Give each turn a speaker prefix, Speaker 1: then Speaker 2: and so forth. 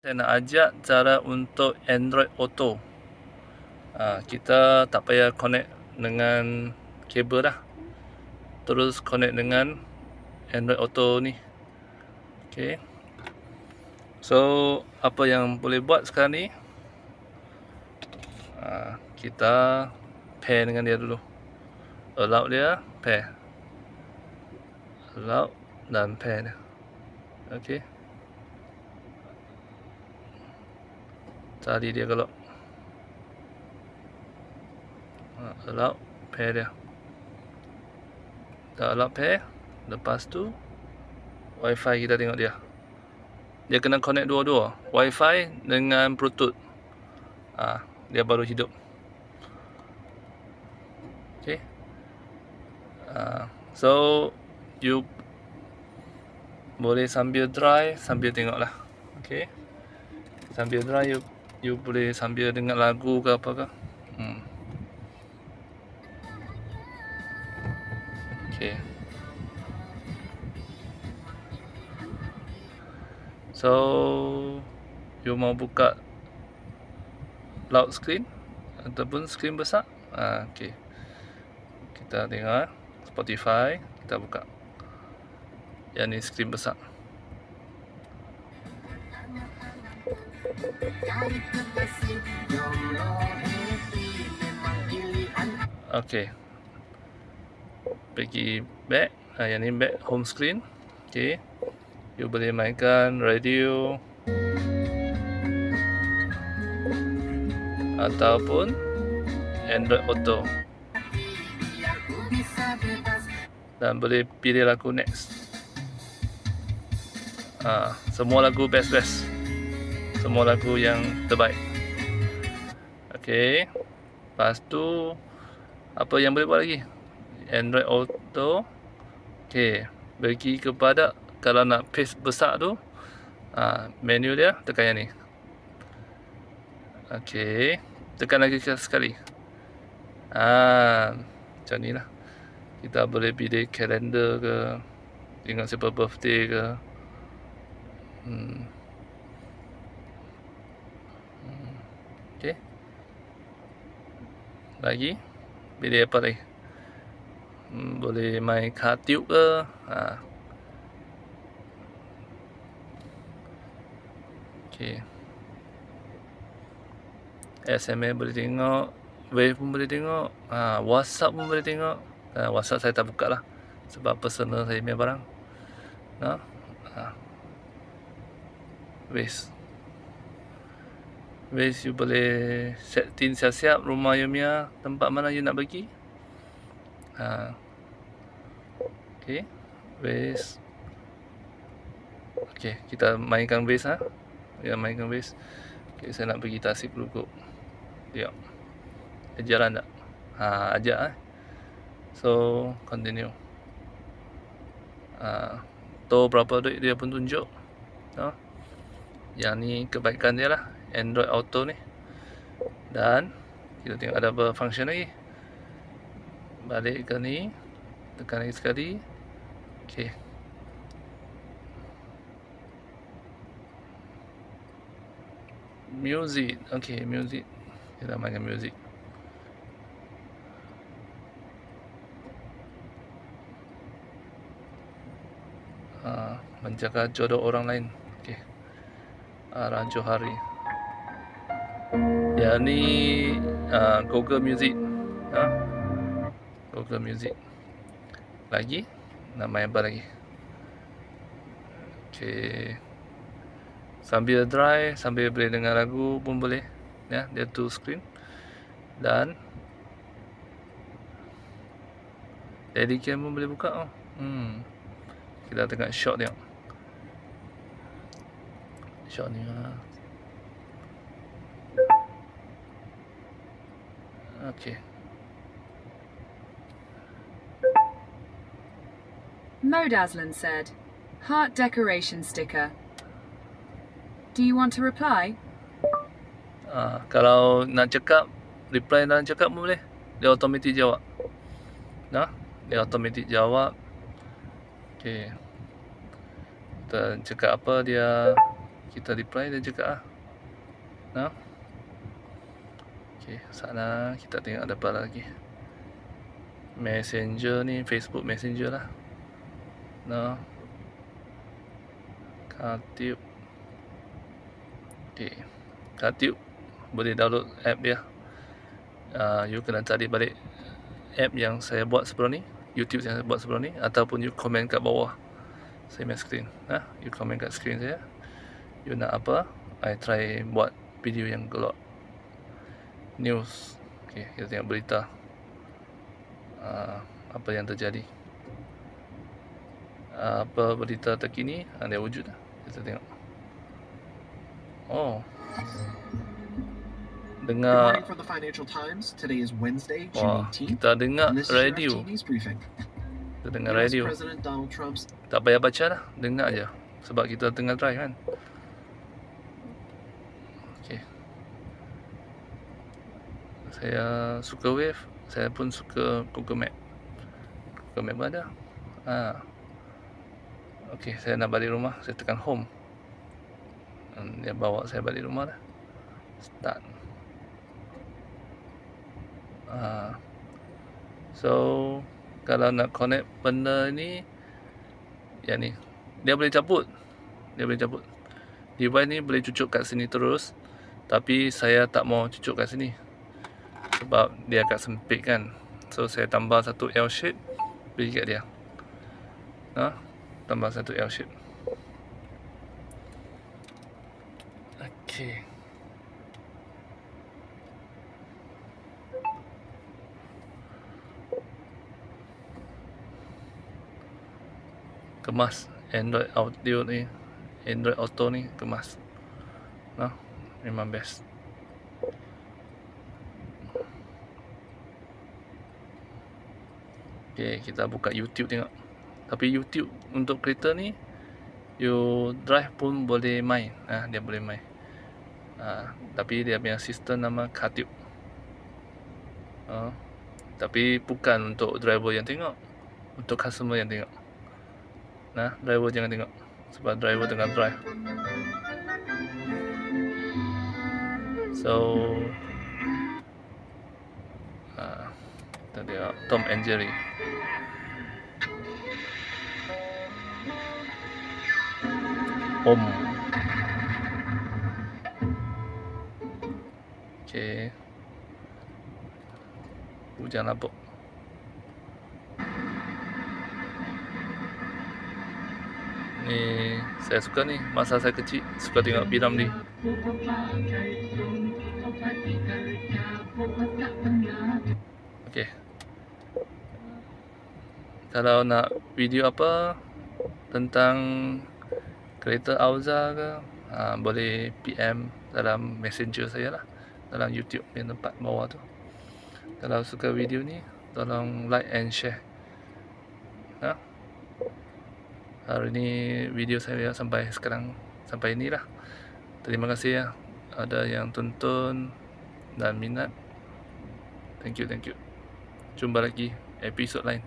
Speaker 1: Saya nak ajak cara untuk Android Auto. Kita tak payah connect dengan kabel dah. Terus connect dengan Android Auto ni. Okay. So, apa yang boleh buat sekarang ni, kita pair dengan dia dulu. Allow dia, pair. Allow dan pair dia. Okay. Tadi dia kalau allow, pair dia. Kita allow pair. Lepas tu Wi-Fi kita tengok dia. Dia kena connect dua-dua, Wi-Fi dengan Bluetooth. Dia baru hidup. Okay. So you boleh sambil drive, sambil tengok lah. Okay. Sambil drive you boleh sambil dengar lagu ke apa ke. Okay. So you mau buka loud screen ataupun screen besar. Okay. Kita tengok Spotify, kita buka. Yang ni screen besar. Okay. Pergi back. Yang ni back home screen. Okay. You boleh mainkan radio ataupun Android Auto. Dan boleh pilih lagu next. Semua lagu best-best. Semua lagu yang terbaik. Okay. Lepas tu apa yang boleh buat lagi? Android Auto. Okay. Bagi kepada kalau nak paste besar tu, menu dia tekan yang ni. Okay. Tekan lagi sekali. Macam ni lah. Kita boleh pilih kalender ke, tengok siapa birthday ke. Okay. Lagi pilih apa lagi? Boleh main Cartube ke. Okay. SMS boleh tengok, Wave pun boleh tengok, WhatsApp pun boleh tengok. WhatsApp saya tak buka lah sebab personal saya punya barang. Waze you boleh setting siap-siap rumah you punya tempat mana you nak pergi. Okay. Waze. Okay, kita mainkan Waze Ya, mainkan Waze. Okay, saya nak pergi Tasik Kelukuk. Tengok. Jalan tak? Ajak So, continue. Tahu berapa duit dia pun tunjuk. Yang ni kebaikan dia lah, Android Auto ni. Dan kita tengok ada apa function lagi. Balik ke ni, tekan lagi sekali. Okay. Music. Okay, music. Kita mainkan music. Menjaga jodoh orang lain. Okay. Ranjau Hari. Yang ni Google Music. Google Music. Lagi nak main apa lagi? Okay. Sambil drive, sambil boleh dengar lagu pun boleh. Ya, dia two screen. Dan Steadicam pun boleh buka. Kita tengok shot dia. Shot ni Okay.
Speaker 2: Modaslan said, "Heart decoration sticker. Do you want to reply?"
Speaker 1: Kalau nak cakap, reply dalam cakap pun boleh. Dia automatic jawab. Dia automatic jawab. Okay. Kita cakap apa dia kita reply dia juga lah. Nah. Okey, sana kita tengok ada apa lagi. Messenger ni, Facebook Messenger lah. Nah. Katip. Okey. Katip boleh download app dia. You kena cari balik app yang saya buat sebelum ni, YouTube yang saya buat sebelum ni, ataupun you komen kat bawah saya punya screen. You komen kat screen saya. You nak apa? I try buat video yang keluar news. Okey, kita tengok berita. Apa yang terjadi. Apa berita terkini ada wujud dah. Kita tengok. Oh. Dengar.
Speaker 3: Reporting from the Financial Times, today is Wednesday,
Speaker 1: Wah,
Speaker 3: June 18th.
Speaker 1: kita dengar
Speaker 3: And this is your
Speaker 1: radio.
Speaker 3: FTV's briefing.
Speaker 1: Kita dengar
Speaker 3: US
Speaker 1: radio.
Speaker 3: President Donald Trump's
Speaker 1: Tak payah baca lah, dengar aja. Sebab kita tengah drive kan. Okey. Saya suka Wave, saya pun suka Google Map. Google Map ada. Okey, saya nak balik rumah, saya tekan home. Dia bawa saya balik rumah dah. Start. So kalau nak connect benda ni, yang ni, dia boleh cabut. Device ni boleh cucuk kat sini terus, tapi saya tak mau cucuk kat sini sebab dia agak sempit kan. So saya tambah satu L shape beri kat dia. Tambah satu L shape. Okey. Kemas Android Audio ni, Android Auto ni kemas. Memang best. Okay, kita buka YouTube tengok. Tapi YouTube untuk kereta ni, you drive pun boleh main. Dia boleh main. Tapi dia punya sistem nama Katip. Tapi bukan untuk driver yang tengok, untuk customer yang tengok. Driver jangan tengok sebab driver tengah drive. So kita tengok Tom and Jerry. Om. Okay. Hujan lapuk. Ni saya suka ni, masa saya kecil suka tengok Piram ni. Okey. Kalau nak video apa tentang kereta Auza ke, boleh PM dalam Messenger saya lah, dalam YouTube yang tempat bawah tu. Kalau suka video ni, tolong like and share. Hari ni video saya sampai sekarang, sampai ni lah. Terima kasih ya, ada yang tonton dan minat. Thank you. Jumpa lagi episod lain.